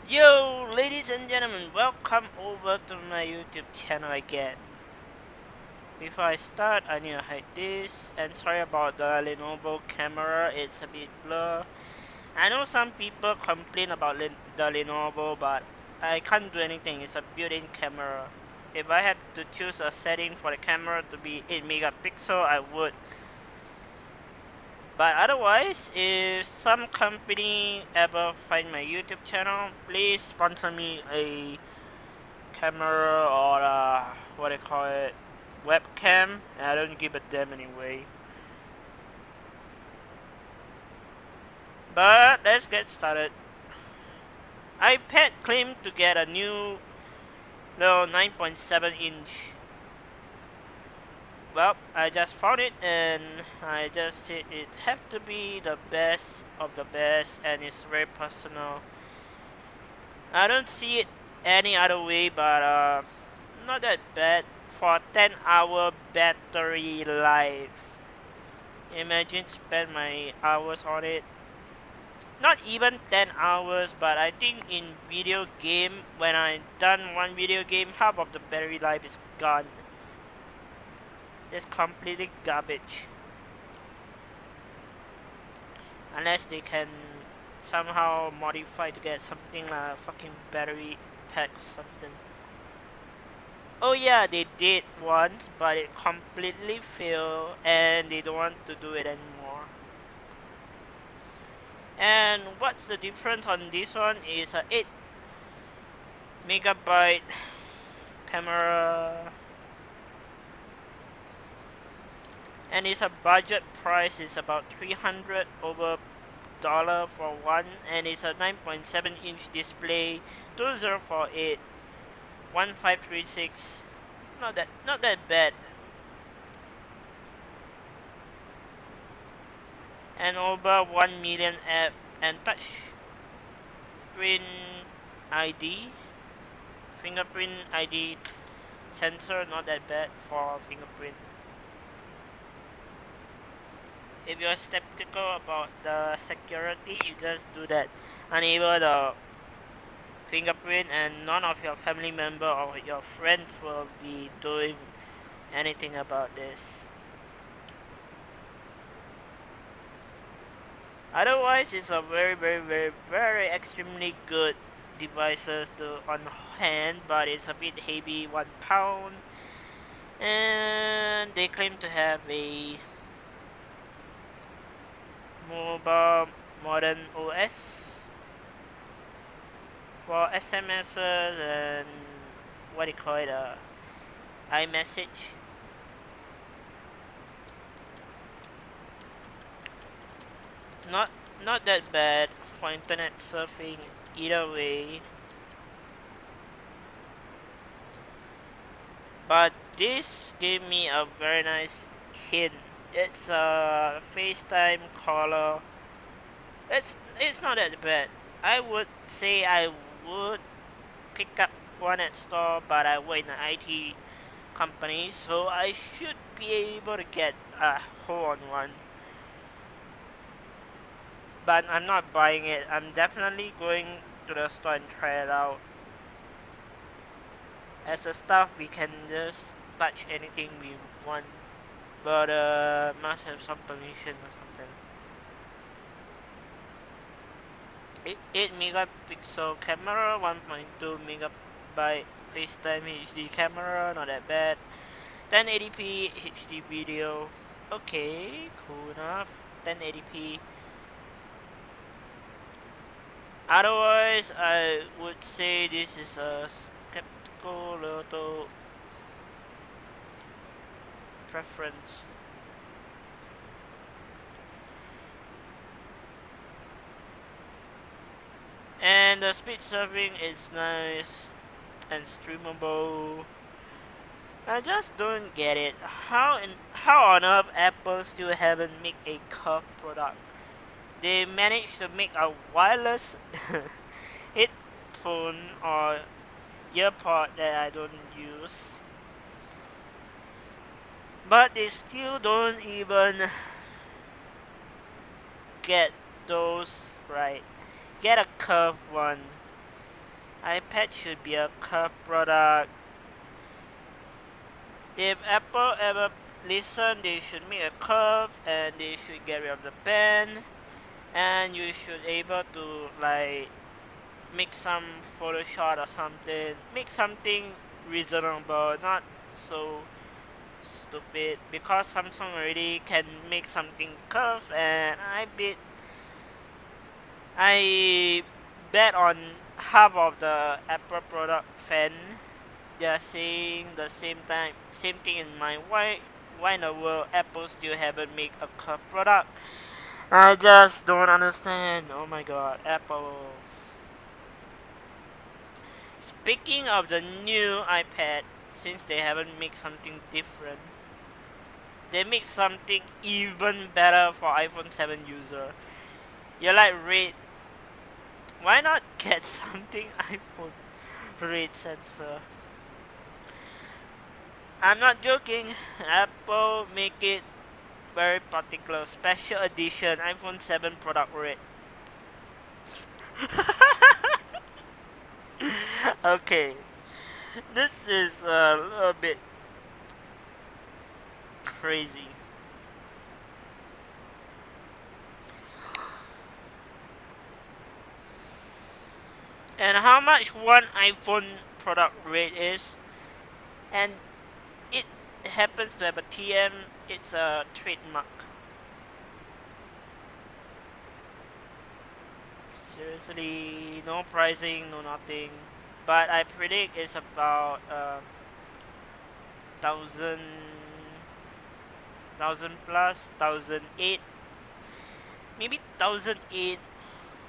Yo, ladies and gentlemen, welcome over to my YouTube channel again. Before I start, I need to hide this, and sorry about the Lenovo camera, it's a bit blur. I know some people complain about the Lenovo, but I can't do anything, it's a built-in camera. If I had to choose a setting for the camera to be 8 megapixel, I would. But otherwise, if some company ever find my YouTube channel, please sponsor me a camera or what do you call it, webcam. I don't give a damn anyway. But let's get started. iPad claimed to get a new little 9.7 inch. Well, I just found it and I just said it have to be the best of the best and it's very personal. I don't see it any other way, but not that bad for 10-hour battery life. Imagine spend my hours on it. Not even 10 hours, but I think in video game, when I done one video game, half of the battery life is gone. It's completely garbage. Unless they can somehow modify to get something like a fucking battery pack or something. Oh yeah, they did once, but it completely failed and they don't want to do it anymore. And what's the difference on this one is a 8 megabyte camera, and it's a budget price, is about 300 over dollar for one, and it's a 9.7 inch display, 2048 1536. Not that bad. And over 1 million app and touch screen ID, fingerprint ID sensor, not that bad for fingerprint. If you're skeptical about the security, you just do that. Enable the fingerprint and none of your family member or your friends will be doing anything about this. Otherwise, it's a very extremely good devices to on hand, but it's a bit heavy, 1 pound, and they claim to have a mobile modern OS for SMSs and what do you call it, iMessage. Not not that bad for internet surfing either way. But this gave me a very nice hint. It's a FaceTime caller. It's not that bad. I would say I would pick up one at store, but I work in an IT company, so I should be able to get a hold on one. But I'm not buying it. I'm definitely going to the store and try it out. As a staff, we can just touch anything we want, but must have some permission or something. 8 megapixel camera, 1.2 megabyte FaceTime HD camera, not that bad. 1080p HD video, okay, cool enough. 1080p. Otherwise, I would say this is a skeptical little preference. And the speed surfing is nice and streamable. I just don't get it. How on earth Apple still haven't made a curved product? They managed to make a wireless headphone or earpod that I don't use, but they still don't even get those right. Get a curved one. iPad should be a curved product. If Apple ever listen, they should make a curve and they should get rid of the pen, and you should able to like make some Photoshop or something. Make something reasonable, not so stupid. Because Samsung already can make something curve, and I bet on half of the Apple product fan. They are saying the same thing in mind. Why in the world Apple still haven't made a curve product? I just don't understand. Oh my god, Apple. Speaking of the new iPad, since they haven't made something different, they make something even better for iPhone 7 user. You're like, Red, why not get something iPhone rate sensor? I'm not joking. Apple make it very particular, special edition iPhone 7 product rate. Okay, this is a little bit crazy. And how much one iPhone product rate is, and it happens to have a TM, it's a trademark. Seriously, no pricing, no nothing. But I predict it's about thousand, thousand plus, 1,008, maybe 1,008,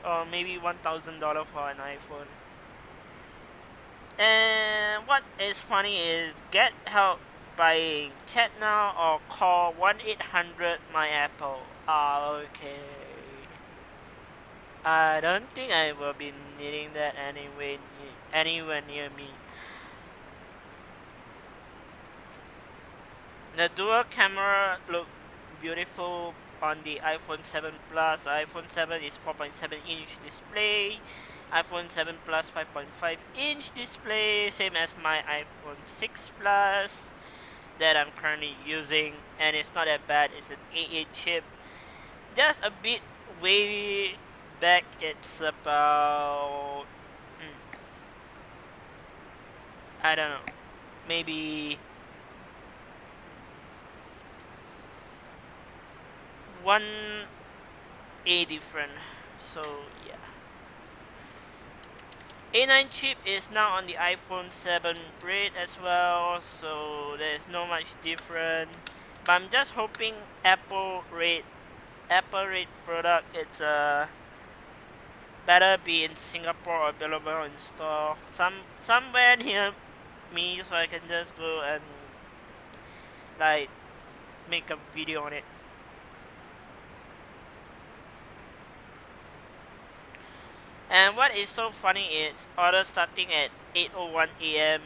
or maybe $1,000 for an iPhone. And what is funny is get help by chat now or call 1-800 my Apple. Okay. I don't think I will be needing that anywhere near me. The dual camera look beautiful on the iPhone 7 Plus. The iPhone 7 is 4.7-inch display. iPhone 7 Plus 5.5-inch display, same as my iPhone 6 Plus that I'm currently using, and it's not that bad. It's an A8 chip. Just a bit way back. It's about I don't know, maybe 1A different. So yeah. A9 chip is now on the iPhone 7 rate as well, so there's no much different. But I'm just hoping Apple rate product it's better be in Singapore or available in store somewhere near me, so I can just go and like make a video on it. And what is so funny is order starting at 8:01 a.m.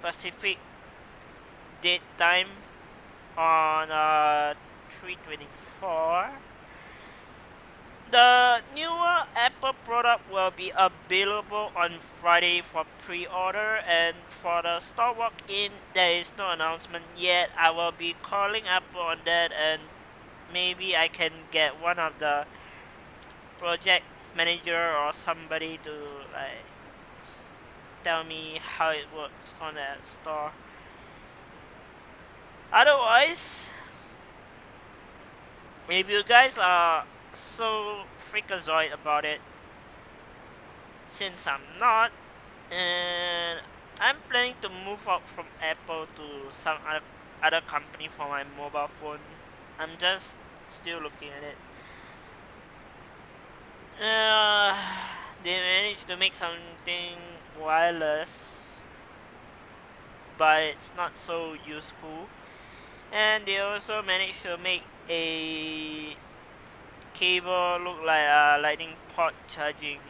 Pacific date time on 3/24. The newer Apple product will be available on Friday for pre-order, and for the store walk-in there is no announcement yet. I will be calling Apple on that, and maybe I can get one of the project manager or somebody to like tell me how it works on that store. Otherwise, if you guys are so freakazoid about it, since I'm not, and I'm planning to move out from Apple to some other company for my mobile phone. I'm just still looking at it. Uh, they managed to make something wireless, but it's not so useful. And they also managed to make a cable look like a lightning port charging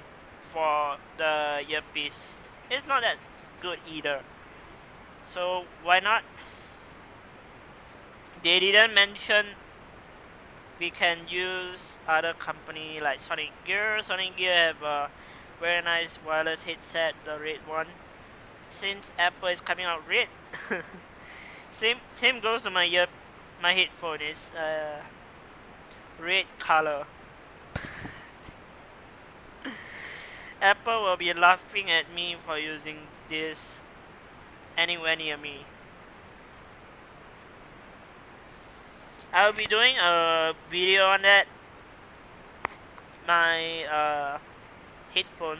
for the earpiece. It's not that good either. So why not? They didn't mention we can use other company like Sonic Gear. Sonic Gear have a very nice wireless headset, the red one. Since Apple is coming out red, same goes to my headphone is red color. Apple will be laughing at me for using this anywhere near me. I'll be doing a video on that. My headphone,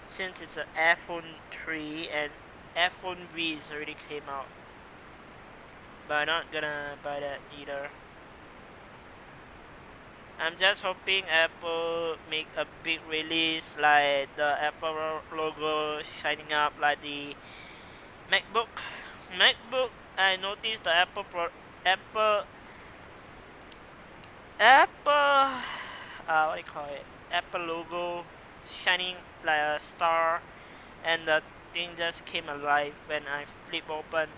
since it's an iPhone 3 and iPhone V's already came out, but I'm not gonna buy that either. I'm just hoping Apple make a big release like the Apple logo shining up like the MacBook. MacBook, I noticed the Apple what do you call it? Apple logo shining like a star, and the thing just came alive when I flip open.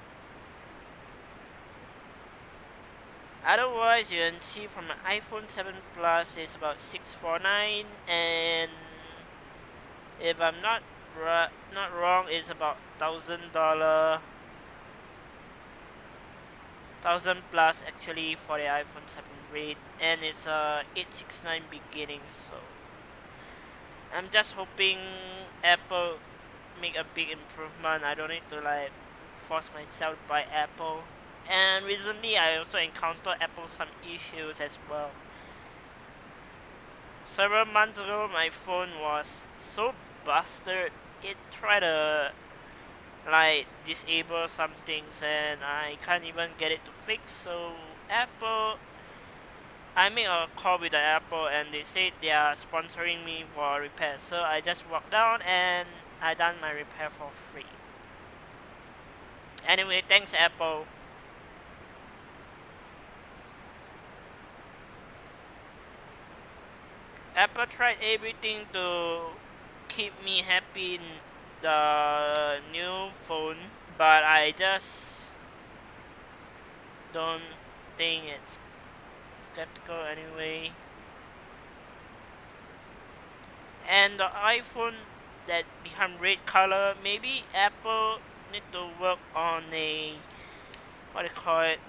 Otherwise, you can see from my iPhone 7 Plus is about 649, and if I'm not wrong, it's about $1,000 plus actually for the iPhone 7 rate, and it's 869 beginning. So I'm just hoping Apple make a big improvement. I don't need to like force myself to buy Apple. And recently I also encountered Apple some issues as well. Several months ago my phone was so busted, it tried to like disable some things and I can't even get it to fix. So Apple, I made a call with the Apple and they said they are sponsoring me for repair. So I just walked down and I done my repair for free. Anyway, thanks Apple. Apple tried everything to keep me happy in the new phone, but I just don't think it's skeptical anyway. And the iPhone that become red color, maybe Apple need to work on a what do you call it?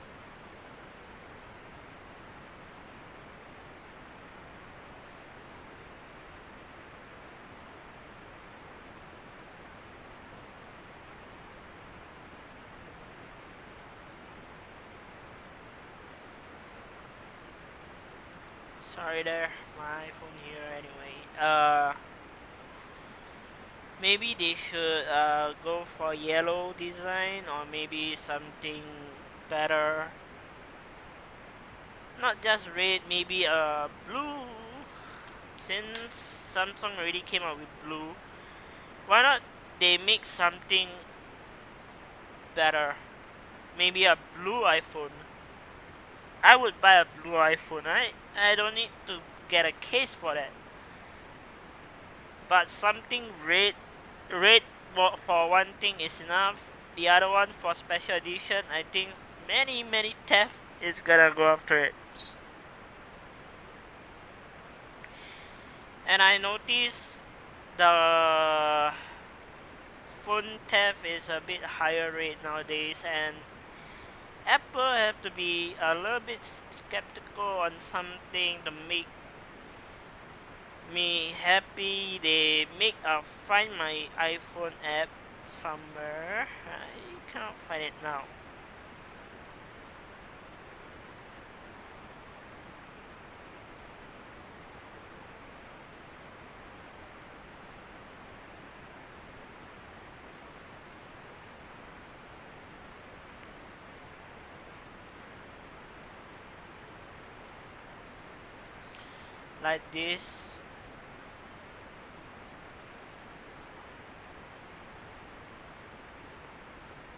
Sorry there, my phone here anyway. Maybe they should go for yellow design or maybe something better. Not just red, maybe blue. Since Samsung already came out with blue, why not they make something better? Maybe a blue iPhone. I would buy a blue iPhone. I don't need to get a case for that. But something red for one thing is enough. The other one for special edition, I think many theft is gonna go after it. And I noticed the phone theft is a bit higher rate nowadays, and Apple have to be a little bit skeptical on something to make me happy. They make find my iPhone app somewhere. I cannot find it now. Like this.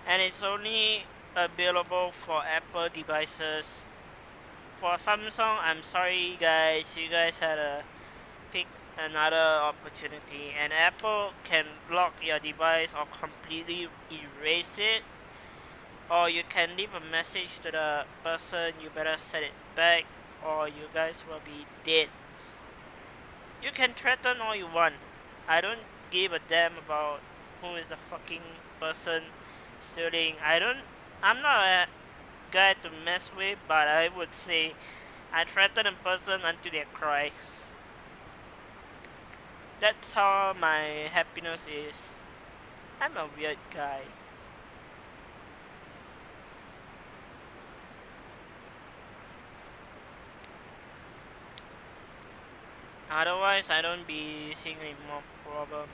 And it's only available for Apple devices. For Samsung, I'm sorry guys, you guys had to pick another opportunity, and Apple can block your device or completely erase it, or you can leave a message to the person, you better set it back or you guys will be dead. You can threaten all you want. I don't give a damn about who is the fucking person stealing. I'm not a guy to mess with, but I would say I threaten a person until they cry. That's how my happiness is. I'm a weird guy. Otherwise, I don't be seeing any more problem.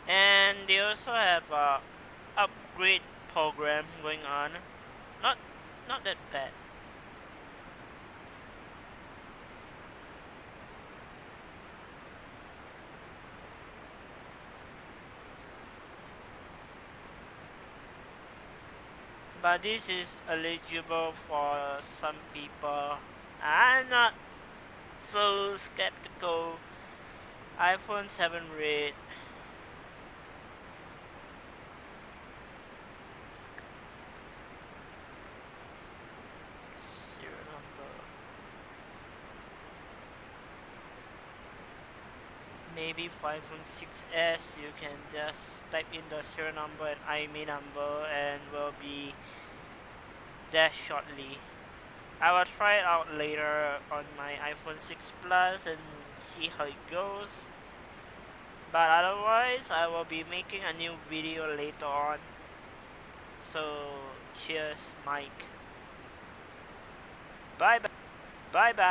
And they also have a upgrade program going on. Not not that bad. But this is eligible for some people. I'm not so skeptical. iPhone 7 Red. Serial number. Maybe for iPhone 6s you can just type in the serial number and IMEI number and will be there shortly. I will try it out later on my iPhone 6 Plus and see how it goes. But otherwise, I will be making a new video later on. So, cheers, Mike. Bye bye. Bye bye.